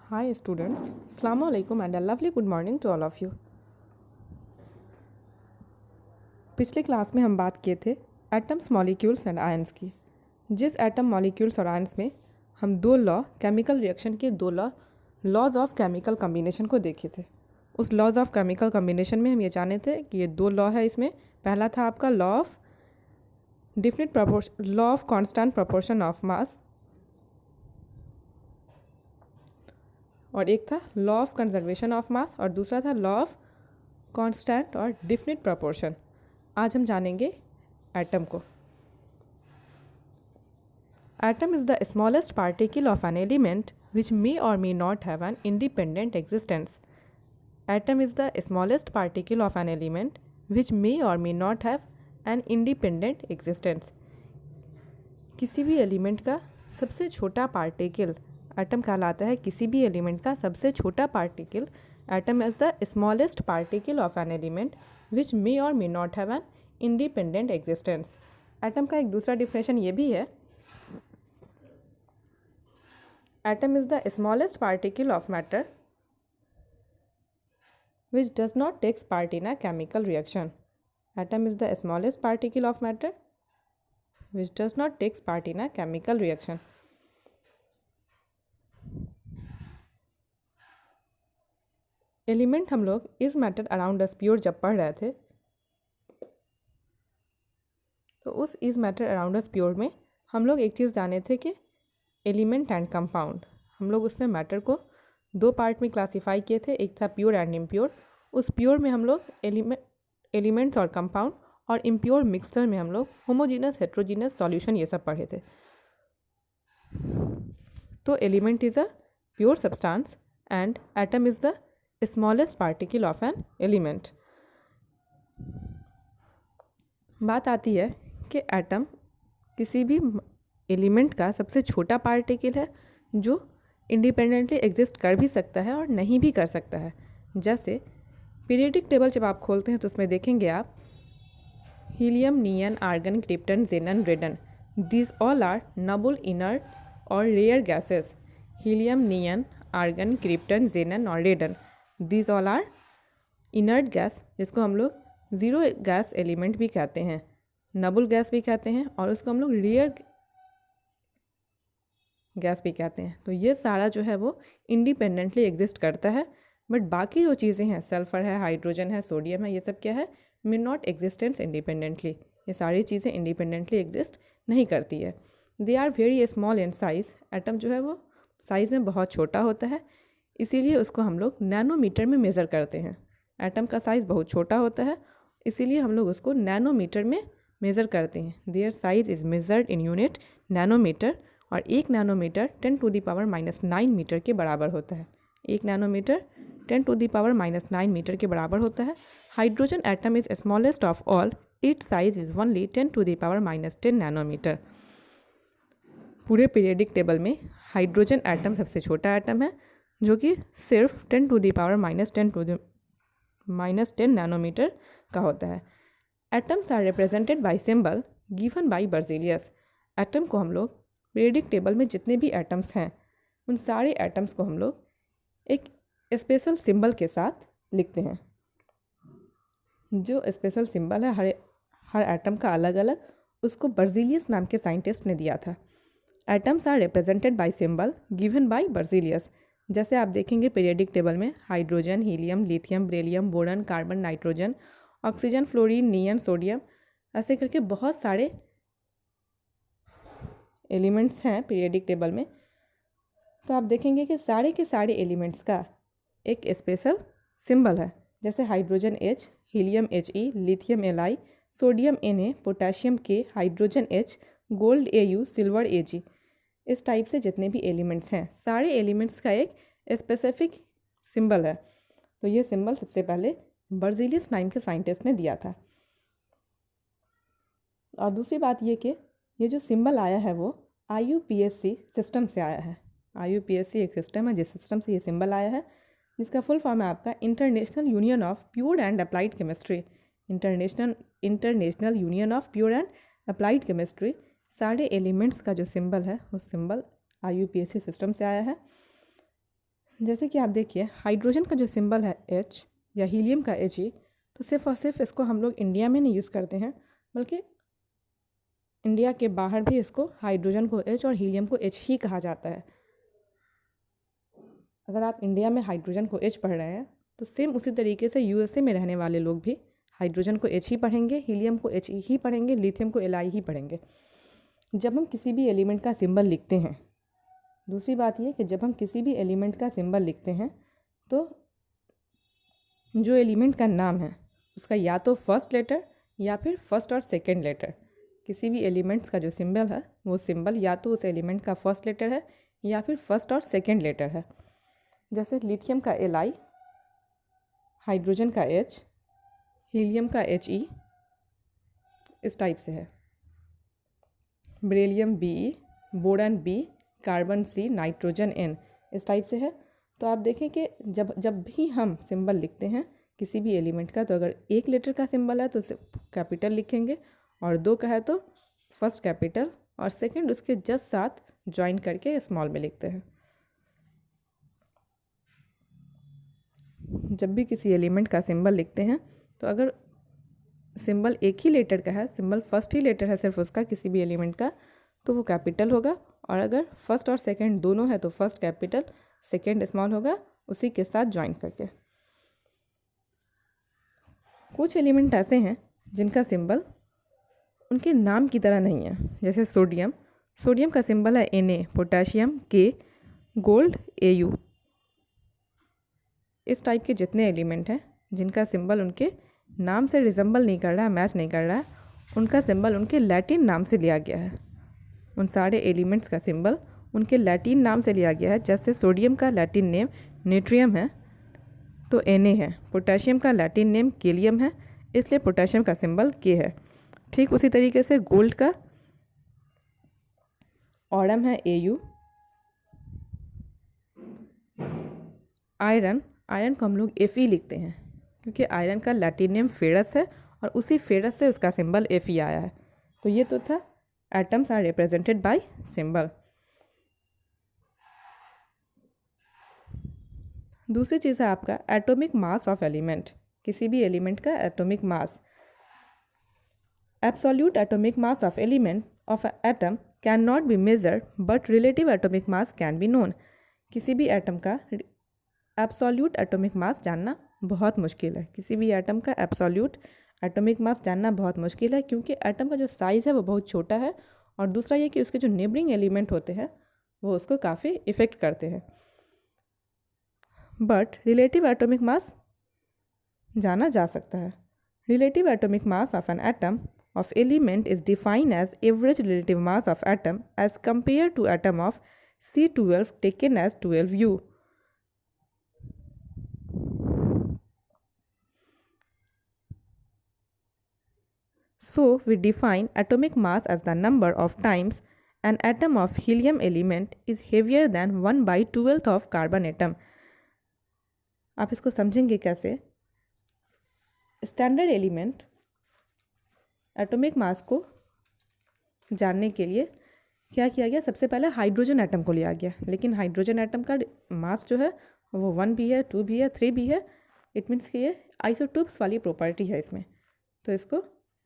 Hi students, Assalamu alaikum and a lovely good morning to all of you. पिछले class में हम बात किए थे एटम्स, मॉलिक्यूल्स एंड आयंस की। जिस एटम, मॉलिक्यूल्स और आयंस में हम दो लॉ, केमिकल रिएक्शन के दो लॉज ऑफ केमिकल कम्बिनेशन को देखे थे। उस लॉज ऑफ केमिकल कम्बिनेशन में हम ये जाने थे कि ये दो लॉ है। इसमें पहला था आपका law of definite proportion, law of constant proportion of mass, और एक था law of conservation of mass और दूसरा था लॉ ऑफ कांस्टेंट और डिफिनिट प्रपोर्शन। आज हम जानेंगे एटम को। Atom is the smallest particle of an element which may or may not have an independent existence. Atom is the smallest particle of an element which may or may not have an independent existence. किसी भी element का सबसे छोटा particle atom कहलाता है। किसी भी element का सबसे छोटा particle atom is the smallest particle of an element which may or may not have an independent existence. Atom का एक दूसरा डिफिनेशन ये भी है, atom is the smallest particle of matter which does not takes part in a chemical reaction. Atom is the smallest particle of matter which does not takes part in a chemical reaction. Element हम लोग is matter around us pure जब पढ़ रहे थे, तो उस is matter around us pure में हम लोग एक चीज़ जाने थे कि एलिमेंट एंड कंपाउंड। हम लोग उसमें मैटर को दो पार्ट में क्लासीफाई किए थे, एक था प्योर एंड इम्प्योर। उस प्योर में हम लोग एलिमेंट्स और कंपाउंड, और इम्प्योर मिक्सचर में हम लोग होमोजीनस, हेट्रोजीनस सॉल्यूशन ये सब पढ़े थे। तो element is a pure substance and atom is the smallest particle of an element. बात आती है कि एटम किसी भी एलिमेंट का सबसे छोटा पार्टिकल है जो इंडिपेंडेंटली एग्जिस्ट कर भी सकता है और नहीं भी कर सकता है। जैसे पीरियडिक टेबल जब आप खोलते हैं तो उसमें देखेंगे आप helium, neon, argon, krypton, xenon, radon, these all are noble, inert और rare gases. Helium, neon, argon, krypton, xenon और radon, these all are inert gas, जिसको हम लोग ज़ीरो गैस एलिमेंट भी कहते हैं, नबुल गैस भी कहते हैं, और उसको हम लोग रेयर गैस भी कहते हैं। तो ये सारा जो है वो इंडिपेंडेंटली एग्जिस्ट करता है, बट बाकी जो चीज़ें हैं, सल्फर है, हाइड्रोजन है, सोडियम है, ये सब क्या है, मे नॉट एग्जिस्टेंस इंडिपेंडेंटली। ये सारी चीज़ें इंडिपेंडेंटली एग्जिस्ट नहीं करती है। They are very small in size. Atom जो है वो साइज़ में बहुत छोटा होता है, इसीलिए उसको हम लोग नैनोमीटर में मेज़र करते हैं। एटम का साइज़ बहुत छोटा होता है, इसीलिए हम लोग उसको नैनोमीटर में मेज़र करते हैं। Their size is measured in unit nanometer, और एक नैनोमीटर 10⁻⁹ मीटर के बराबर होता है। एक नैनोमीटर 10⁻⁹ मीटर के बराबर होता है। Hydrogen atom is smallest of all, its size is only 10⁻⁻10 nanometer. पूरे पीरियडिक टेबल में हाइड्रोजन एटम सबसे छोटा एटम है, जो कि सिर्फ 10⁻⁻10 नैनोमीटर का होता है। Atoms are represented by symbol given by Berzelius. Atom को हम लोग पीरियडिक टेबल में जितने भी एटम्स हैं, उन सारे एटम्स को हम लोग एक स्पेशल सिंबल के साथ लिखते हैं। जो स्पेशल सिंबल है हर एटम का अलग अलग, उसको बर्ज़ेलियस नाम के साइंटिस्ट ने दिया था। Atoms are represented by symbol given by Berzelius. जैसे आप देखेंगे पीरियडिक टेबल में hydrogen, helium, lithium, beryllium, boron, carbon, nitrogen, oxygen, fluorine, neon, sodium, ऐसे करके बहुत सारे एलिमेंट्स हैं पीरियडिक टेबल में। तो आप देखेंगे कि सारे के सारे एलिमेंट्स का एक स्पेशल सिंबल है। जैसे hydrogen H, helium He, lithium Li, sodium Na, potassium K, hydrogen H, gold Au, silver Ag। इस टाइप से जितने भी एलिमेंट्स हैं, सारे एलिमेंट्स का एक स्पेसिफिक सिंबल है। तो ये सिंबल सबसे पहले बर्ज़ेलियस नाम के साइंटिस्ट ने दिया था। और दूसरी बात ये कि ये जो सिंबल आया है वो IUPAC सिस्टम से आया है। IUPAC एक सिस्टम है जिस सिस्टम से ये सिंबल आया है, जिसका फुल फॉर्म है आपका international union of pure and applied chemistry. International union of pure and applied chemistry. सारे एलिमेंट्स का जो सिंबल है वो सिंबल IUPAC सिस्टम से आया है। जैसे कि आप देखिए हाइड्रोजन का जो सिंबल है H या हीलियम का He, तो सिर्फ और सिर्फ इसको हम लोग इंडिया में नहीं यूज़ करते हैं, बल्कि इंडिया के बाहर भी इसको हाइड्रोजन को H और हीलियम को H ही कहा जाता है। अगर आप इंडिया में हाइड्रोजन को H पढ़ रहे हैं तो सेम उसी तरीके से USA में रहने वाले लोग भी हाइड्रोजन को H ही पढ़ेंगे, हीलियम को H ही पढ़ेंगे, लिथियम को Li ही पढ़ेंगे। जब हम किसी भी एलिमेंट का सिंबल लिखते हैं, दूसरी बात ये कि जब हम किसी भी एलिमेंट का सिंबल लिखते हैं तो जो एलिमेंट का नाम है उसका या तो फर्स्ट लेटर या फिर फर्स्ट और सेकंड लेटर, किसी भी एलिमेंट्स का जो सिंबल है वो सिंबल या तो उस एलिमेंट का फर्स्ट लेटर है या फिर फर्स्ट और सेकंड लेटर है। जैसे लिथियम का Li, हाइड्रोजन का H, हीलियम का He इस टाइप से है, beryllium Be, boron B, carbon C, nitrogen N इस टाइप से है। तो आप देखें कि जब भी हम सिंबल लिखते हैं किसी भी एलिमेंट का, तो अगर एक लेटर का सिंबल है तो उसे कैपिटल लिखेंगे, और दो का है तो फर्स्ट कैपिटल और सेकंड उसके जस्ट साथ ज्वाइन करके स्मॉल में लिखते हैं। जब भी किसी एलिमेंट का सिंबल लिखते हैं तो अगर सिंबल एक ही लेटर का है, सिंबल फर्स्ट ही लेटर है सिर्फ उसका किसी भी एलिमेंट का, तो वो कैपिटल होगा, और अगर फर्स्ट और सेकंड दोनों है तो फर्स्ट कैपिटल सेकंड स्मॉल होगा उसी के साथ ज्वाइन करके। कुछ एलिमेंट ऐसे हैं जिनका सिंबल उनके नाम की तरह नहीं है, जैसे सोडियम का सिंबल है Na, potassium K, gold Au। इस टाइप के जितने एलिमेंट हैं जिनका सिंबल उनके नाम से रिजेंबल नहीं कर रहा, मैच नहीं कर रहा है, उनका सिंबल उनके लैटिन नाम से लिया गया है। उन सारे एलिमेंट्स का सिंबल उनके लैटिन नाम से लिया गया है। जैसे सोडियम का लैटिन नेम नेट्रियम है तो Na है, पोटेशियम का लैटिन नेम केलियम है इसलिए पोटेशियम का सिंबल K है। ठीक उसी तरीके से गोल्ड का ऑरम है Au, आयरन को हम लोग Fe लिखते हैं क्योंकि आयरन का लैटिन नेम फेरस है और उसी फेरस से उसका सिंबल Fe आया है। तो ये तो था atoms are represented by symbol. दूसरी चीज़ है आपका एटॉमिक मास ऑफ एलिमेंट, किसी भी एलिमेंट का atomic mass. Absolute atomic mass of element of atom can not be measured but relative atomic mass can be known. किसी भी एटम का एब्सोल्यूट एटॉमिक मास जानना बहुत मुश्किल है। किसी भी एटम का एब्सोल्यूट एटॉमिक मास जानना बहुत मुश्किल है क्योंकि एटम का जो साइज़ है वो बहुत छोटा है, और दूसरा ये कि उसके जो नेबरिंग एलिमेंट होते हैं वो उसको काफ़ी इफ़ेक्ट करते हैं। बट रिलेटिव एटॉमिक मास जाना जा सकता है। Relative atomic mass of an atom of element is defined as average relative mass of atom as compared to atom of C12 taken as 12U. So we define atomic mass as the number of times an atom of helium element is heavier than 1/12 of carbon atom. आप इसको समझेंगे कैसे? Standard element atomic mass को जानने के लिए क्या किया गया, सबसे पहले हाइड्रोजन एटम को लिया गया, लेकिन हाइड्रोजन एटम का मास जो है वो 1 भी है, 2 भी है, 3 भी है। इट मीन्स कि ये आइसोटोप्स वाली प्रॉपर्टी है इसमें, तो इसको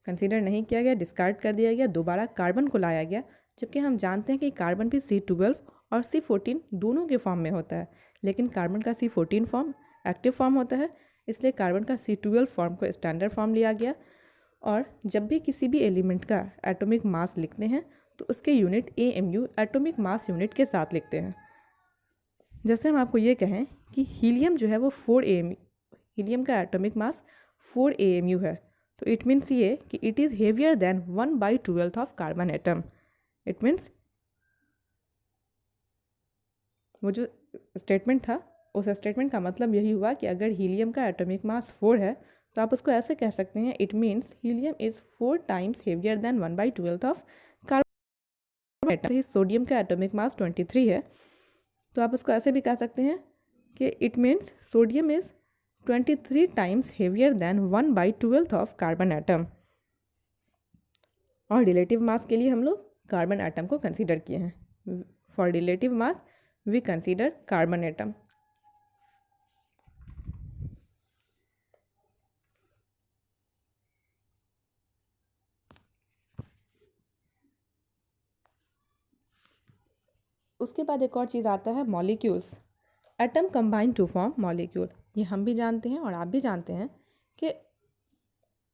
कंसीडर नहीं किया गया, डिस्कार्ड कर दिया गया। दोबारा कार्बन को लाया गया, जबकि हम जानते हैं कि कार्बन भी C12 और C14 दोनों के फॉर्म में होता है, लेकिन कार्बन का C14 फॉर्म एक्टिव फॉर्म होता है, इसलिए कार्बन का C12 फॉर्म को स्टैंडर्ड फॉर्म लिया गया। और जब भी किसी भी एलिमेंट का एटॉमिक मास लिखते हैं तो उसके unit AMU atomic mass unit के साथ लिखते हैं। जैसे हम आपको ये कहें कि हीलियम जो है वो 4 AMU, हीलियम का एटॉमिक मास 4 AMU है, तो इट मीन्स ये कि it is heavier than 1/12 of carbon atom. It means वो जो स्टेटमेंट था उस स्टेटमेंट का मतलब यही हुआ कि अगर हीलियम का एटॉमिक मास 4 है तो आप उसको ऐसे कह सकते हैं, it means helium is 4 times heavier than 1/12 of carbon atom. Sodium का एटॉमिक मास 23 है, तो आप उसको ऐसे भी कह सकते हैं कि it means sodium is 23 times heavier than 1/12 of carbon atom. और रिलेटिव मास के लिए हम लोग कार्बन एटम को कंसीडर किए हैं। For relative mass we consider carbon atom. उसके बाद एक और चीज़ आता है molecules. Atom combine to form molecule. ये हम भी जानते हैं और आप भी जानते हैं कि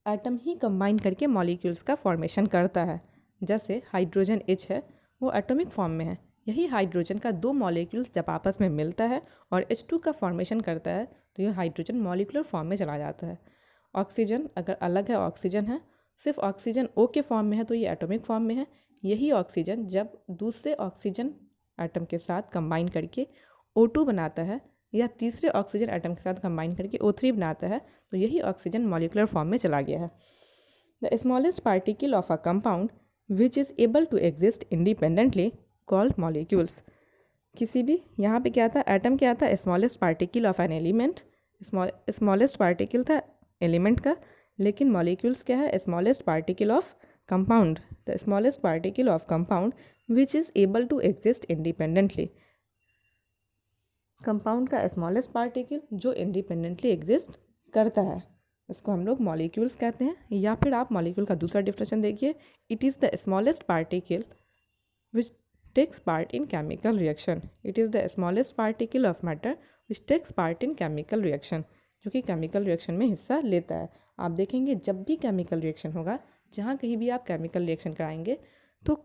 एटम ही कंबाइन करके मॉलिक्यूल्स का फॉर्मेशन करता है। जैसे हाइड्रोजन H है, वो एटॉमिक फॉर्म में है। यही हाइड्रोजन का 2 मॉलिक्यूल्स जब आपस में मिलता है और H2 का फॉर्मेशन करता है तो ये हाइड्रोजन मॉलिक्यूलर फॉर्म में चला जाता है। ऑक्सीजन अगर अलग है, ऑक्सीजन है, सिर्फ ऑक्सीजन O के फॉर्म में है तो ये एटॉमिक फॉर्म में है। यही ऑक्सीजन जब दूसरे ऑक्सीजन एटम के साथ कंबाइन करके O2 बनाता है या तीसरे ऑक्सीजन एटम के साथ कंबाइन करके O3 बनाता है तो यही ऑक्सीजन मॉलिक्यूलर फॉर्म में चला गया है। The smallest particle of a compound which is able to exist independently called molecules. किसी भी यहाँ पे क्या था, एटम क्या था, smallest particle of an element. Smallest particle था एलिमेंट का, लेकिन मॉलिक्यूल्स क्या है, smallest particle of compound. The smallest particle of compound which is able to exist independently. Compound का स्मॉलेस्ट पार्टिकल जो इंडिपेंडेंटली एग्जिस्ट करता है, इसको हम लोग मॉलिक्यूल्स कहते हैं। या फिर आप मॉलिक्यूल का दूसरा डिफिनेशन देखिए, it is the smallest particle which takes part in chemical reaction. It is the smallest particle of matter which takes part in chemical reaction, जो कि केमिकल रिएक्शन में हिस्सा लेता है। आप देखेंगे जब भी केमिकल रिएक्शन होगा, जहाँ कहीं भी आप केमिकल रिएक्शन कराएंगे तो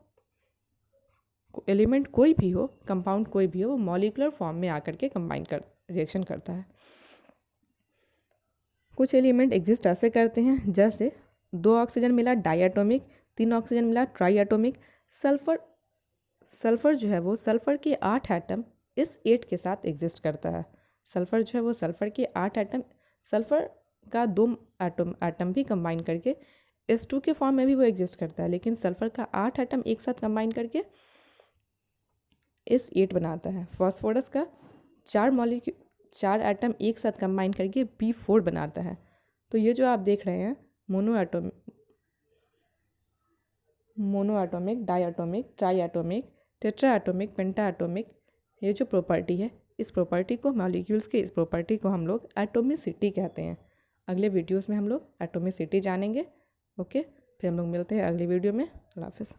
एलिमेंट कोई भी हो, कंपाउंड कोई भी हो, वो मॉलिक्यूलर फॉर्म में आकर के कंबाइन कर रिएक्शन करता है। कुछ एलिमेंट एग्जिस्ट ऐसे करते हैं, जैसे 2 ऑक्सीजन मिला डाईएटॉमिक, 3 ऑक्सीजन मिला ट्राईएटॉमिक। सल्फर जो है वो सल्फर के 8 एटम इस 8 के साथ एग्जिस्ट करता है। सल्फर जो है वो सल्फर के 8 एटम, सल्फर का 2 एटम भी कंबाइन करके S2 के फॉर्म में भी वो एग्जिस्ट करता है, लेकिन सल्फर का 8 एटम एक साथ कंबाइन करके S8 बनाता है। फॉस्फोरस का 4 एटम एक साथ कंबाइन करके B4 बनाता है। तो ये जो आप देख रहे हैं मोनो एटॉमिक, डाईएटॉमिक, ट्राईएटॉमिक, टेट्राएटॉमिक, पेंटाएटॉमिक, ये जो प्रॉपर्टी है, इस प्रॉपर्टी को, मॉलिक्यूल्स के इस प्रॉपर्टी को हम लोग एटॉमिसिटी कहते हैं। अगले वीडियोस में हम लोग एटॉमिसिटी जानेंगे। ओके, फिर हम लोग मिलते हैं अगली वीडियो में। अल्लाह हाफ़िज़।